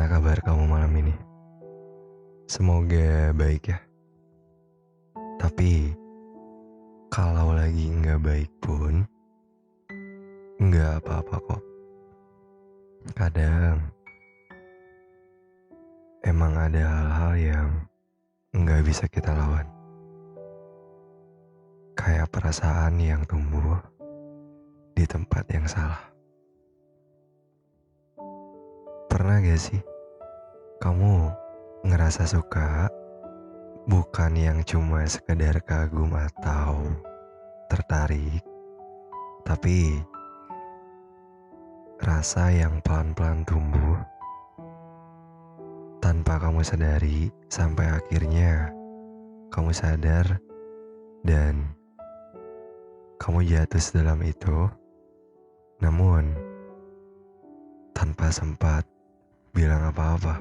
kabar kamu malam ini? Semoga baik ya. Tapi kalau lagi nggak baik pun nggak apa-apa kok. Kadang emang ada hal-hal yang nggak bisa kita lawan. Kayak perasaan yang tumbuh di tempat yang salah. Pernah gak sih kamu ngerasa suka bukan yang cuma sekedar kagum atau tertarik, tapi rasa yang pelan-pelan tumbuh tanpa kamu sadari sampai akhirnya kamu sadar dan kamu jatuh sedalam itu, namun tanpa sempat bilang apa-apa.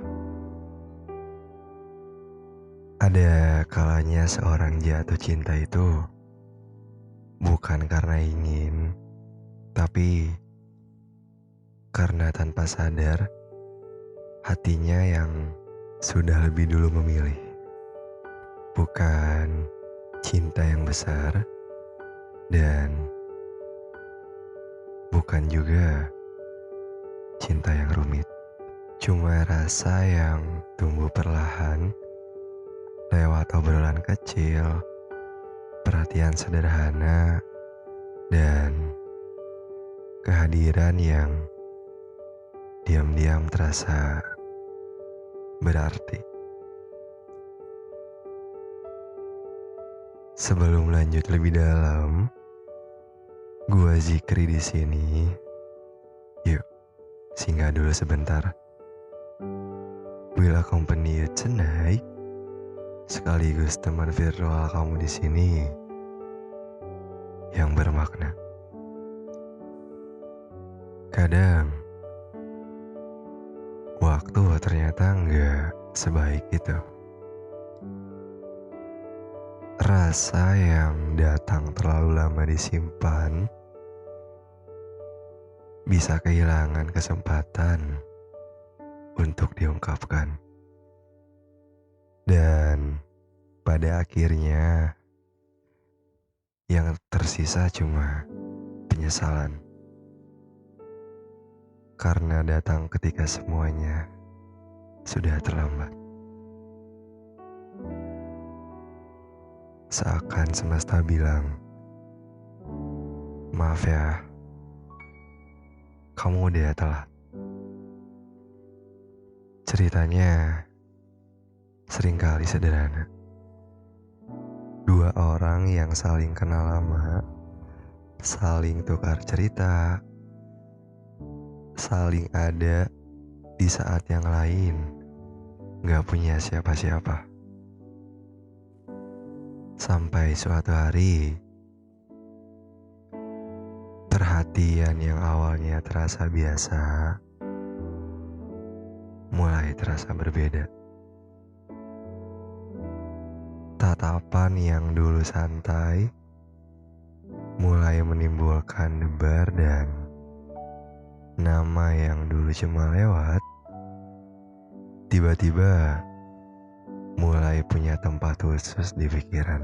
Ada kalanya seorang jatuh cinta itu bukan karena ingin, tapi karena tanpa sadar hatinya yang sudah lebih dulu memilih. Bukan cinta yang besar dan bukan juga cinta yang rumit. Cuma rasa yang tumbuh perlahan lewat obrolan kecil, perhatian sederhana, dan kehadiran yang diam-diam terasa berarti. Sebelum lanjut lebih dalam, gua Zikri di sini. Yuk, singgah dulu sebentar. Will accompany you tonight. Sekaligus teman virtual kamu di sini yang bermakna. Kadang waktu ternyata nggak sebaik itu. Rasa yang datang terlalu lama disimpan bisa kehilangan kesempatan untuk diungkapkan. Dan pada akhirnya yang tersisa cuma penyesalan. Karena datang ketika semuanya sudah terlambat. Seakan semesta bilang, maaf ya, kamu udah telat. Ceritanya seringkali sederhana. Dua orang yang saling kenal lama, saling tukar cerita, saling ada di saat yang lain gak punya siapa-siapa. Sampai suatu hari, perhatian yang awalnya terasa biasa mulai terasa berbeda. Tatapan yang dulu santai mulai menimbulkan debar dan nama yang dulu cuma lewat tiba-tiba mulai punya tempat khusus di pikiran.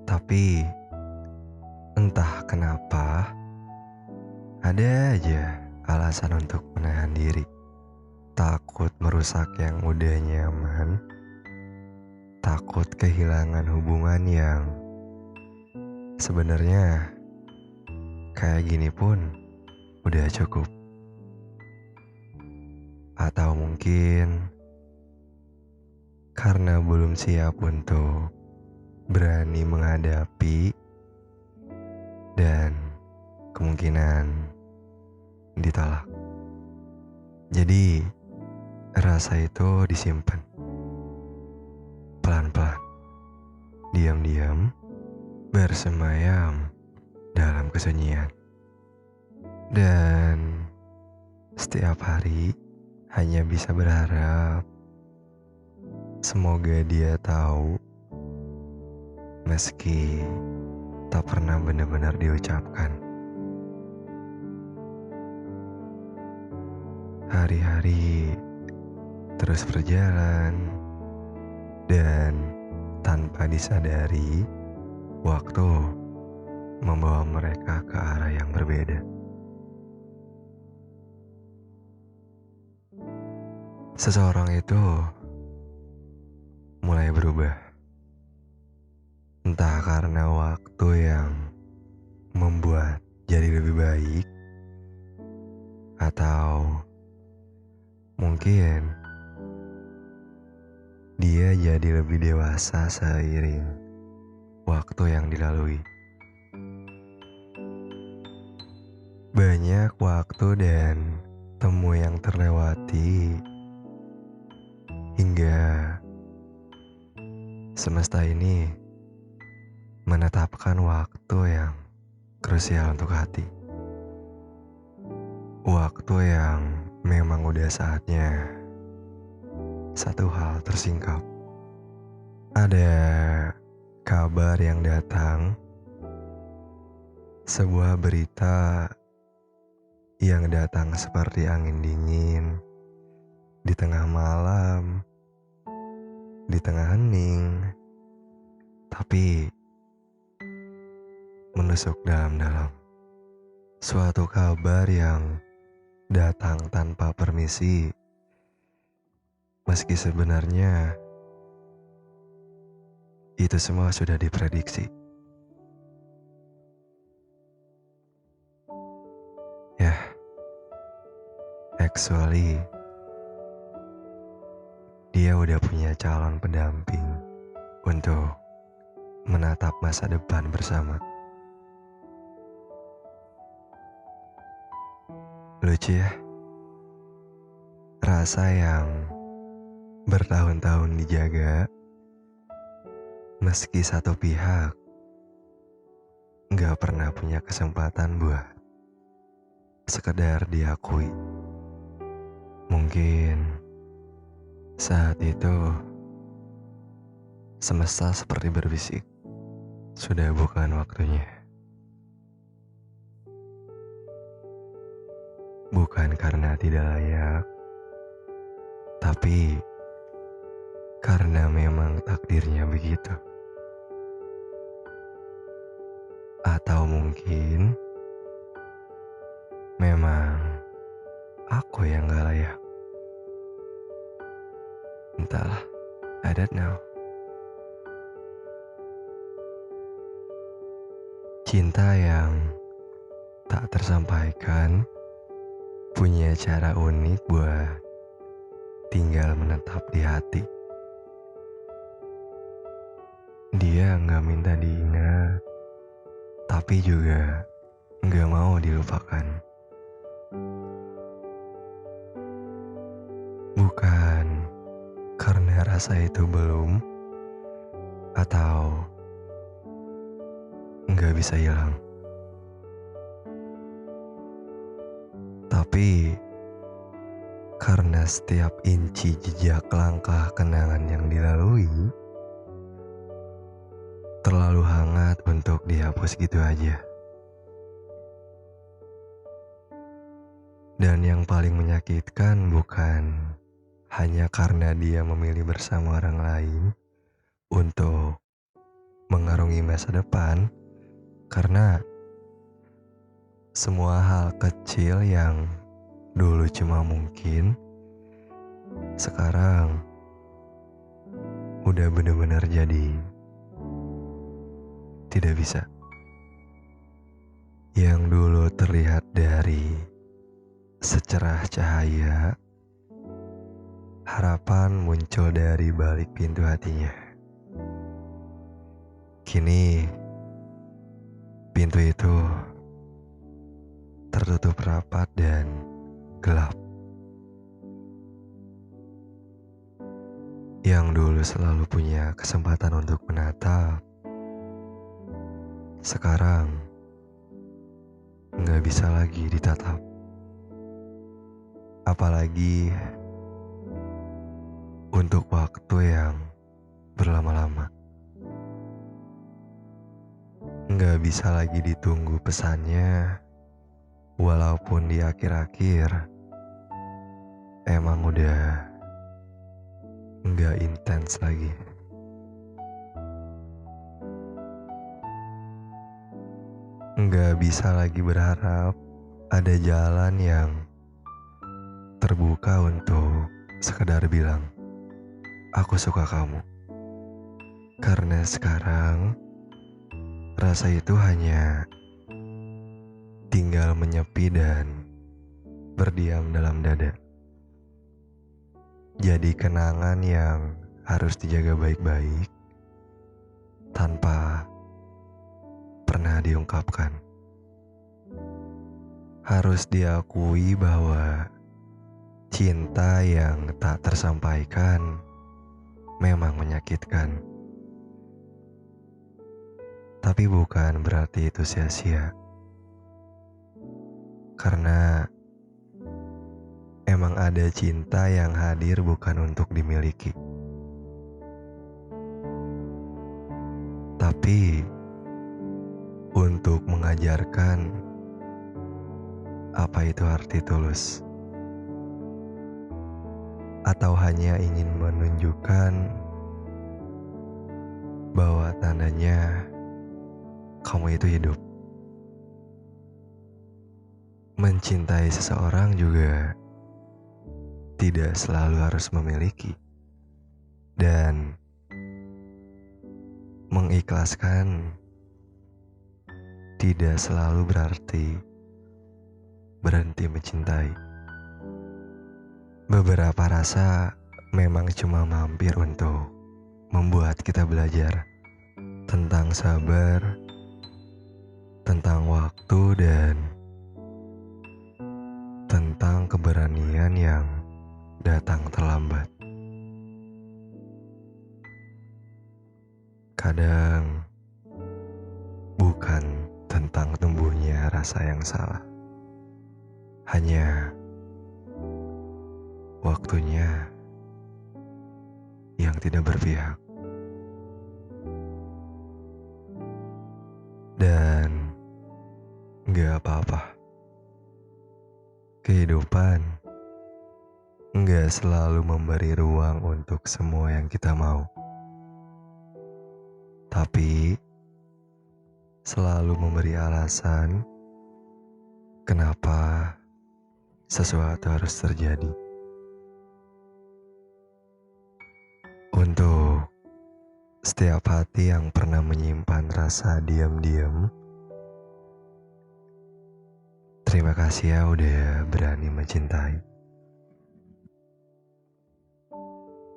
Tapi entah kenapa ada aja alasan untuk menahan diri. Takut merusak yang udah nyaman, takut kehilangan hubungan yang sebenarnya kayak gini pun udah cukup. Atau mungkin karena belum siap untuk berani menghadapi dan kemungkinan ditolak. Jadi rasa itu disimpan pelan-pelan, diam-diam, bersemayam dalam kesunyian. Dan setiap hari hanya bisa berharap semoga dia tahu meski tak pernah benar-benar diucapkan. Hari-hari terus berjalan, dan tanpa disadari, waktu membawa mereka ke arah yang berbeda. Seseorang itu mulai berubah, entah karena waktu yang membuat jadi lebih baik, atau mungkin dia jadi lebih dewasa seiring waktu yang dilalui. Banyak waktu dan temu yang terlewati hingga semesta ini menetapkan waktu yang krusial untuk hati. Waktu yang memang udah saatnya satu hal tersingkap. Ada kabar yang datang, sebuah berita yang datang seperti angin dingin di tengah malam, di tengah hening, tapi menusuk dalam-dalam. Suatu kabar yang datang tanpa permisi, meski sebenarnya itu semua sudah diprediksi. Ya, actually dia udah punya calon pendamping untuk menatap masa depan bersama. Lucu ya, rasa yang bertahun-tahun dijaga, meski satu pihak gak pernah punya kesempatan buat sekedar diakui. Mungkin saat itu semesta seperti berbisik, sudah bukan waktunya. Bukan karena tidak layak, tapi karena memang takdirnya begitu. Atau mungkin memang aku yang gak layak. Entahlah, I don't know. Cinta yang tak tersampaikan punya cara unik buat tinggal menetap di hati. Dia gak minta diingat, tapi juga gak mau dilupakan. Bukan karena rasa itu belum atau gak bisa hilang, tapi karena setiap inci jejak langkah kenangan yang dilalui terlalu hangat untuk dihapus gitu aja. Dan yang paling menyakitkan bukan hanya karena dia memilih bersama orang lain untuk mengarungi masa depan, karena semua hal kecil yang dulu cuma mungkin, sekarang udah benar-benar jadi tidak bisa. Yang dulu terlihat dari secerah cahaya, harapan muncul dari balik pintu hatinya. Kini pintu itu tertutup rapat dan gelap. Yang dulu selalu punya kesempatan untuk menatap, sekarang gak bisa lagi ditatap. Apalagi untuk waktu yang berlama-lama. Gak bisa lagi ditunggu pesannya, walaupun di akhir-akhir emang udah nggak intens lagi. Nggak bisa lagi berharap ada jalan yang terbuka untuk sekedar bilang, aku suka kamu. Karena sekarang, rasa itu hanya tinggal menyepi dan berdiam dalam dada. Jadi kenangan yang harus dijaga baik-baik tanpa pernah diungkapkan. Harus diakui bahwa cinta yang tak tersampaikan memang menyakitkan. Tapi bukan berarti itu sia-sia. Karena emang ada cinta yang hadir bukan untuk dimiliki, tapi untuk mengajarkan apa itu arti tulus. Atau hanya ingin menunjukkan bahwa tandanya kamu itu hidup. Mencintai seseorang juga tidak selalu harus memiliki, dan mengikhlaskan tidak selalu berarti berhenti mencintai. Beberapa rasa memang cuma mampir untuk membuat kita belajar tentang sabar, tentang waktu, dan tentang keberanian yang datang terlambat. Kadang bukan tentang tumbuhnya rasa yang salah, hanya waktunya yang tidak berpihak. Dan gak apa-apa. Kehidupan gak selalu memberi ruang untuk semua yang kita mau, tapi selalu memberi alasan kenapa sesuatu harus terjadi. Untuk setiap hati yang pernah menyimpan rasa diam-diam, terima kasih ya udah berani mencintai.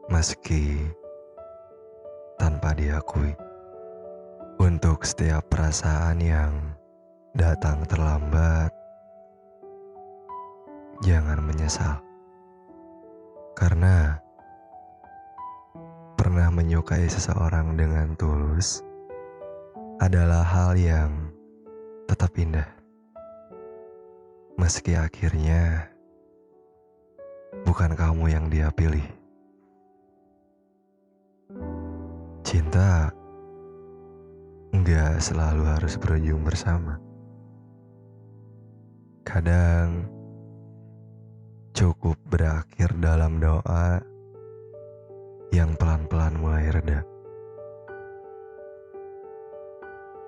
Meski tanpa diakui. Untuk setiap perasaan yang datang terlambat, jangan menyesal. Karena pernah menyukai seseorang dengan tulus adalah hal yang tetap indah. Meski akhirnya bukan kamu yang dia pilih. Cinta enggak selalu harus berujung bersama. Kadang cukup berakhir dalam doa yang pelan-pelan mulai reda.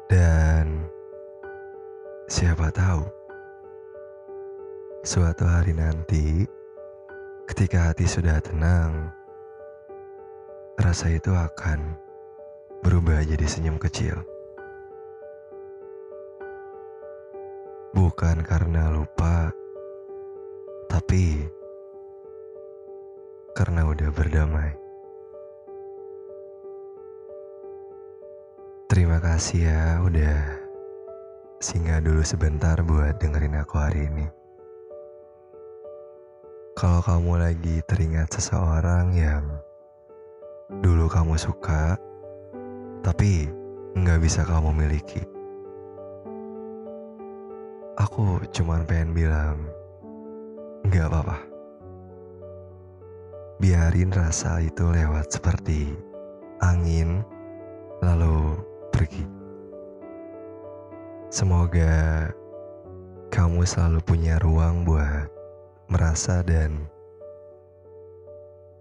Dan siapa tahu, suatu hari nanti ketika hati sudah tenang, rasa itu akan berubah jadi senyum kecil. Bukan karena lupa, tapi karena udah berdamai. Terima kasih ya udah singgah dulu sebentar buat dengerin aku hari ini. Kalau kamu lagi teringat seseorang yang dulu kamu suka, tapi nggak bisa kamu miliki, aku cuman pengen bilang, nggak apa-apa. Biarin rasa itu lewat seperti angin, lalu pergi. Semoga kamu selalu punya ruang buat merasa dan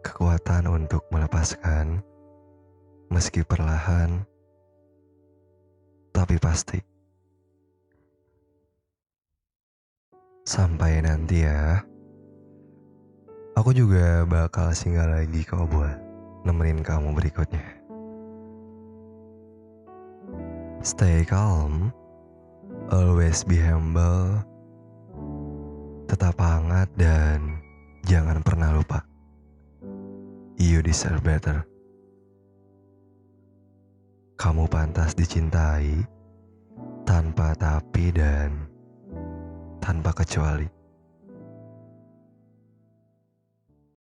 kekuatan kekuatan untuk melepaskan, meski perlahan, tapi pasti. Sampai nanti ya. Aku juga bakal singgah lagi kok buat nemenin kamu berikutnya. Stay calm, always be humble, tetap hangat dan jangan pernah lupa. You deserve better. Kamu pantas dicintai tanpa tapi dan tanpa kecuali.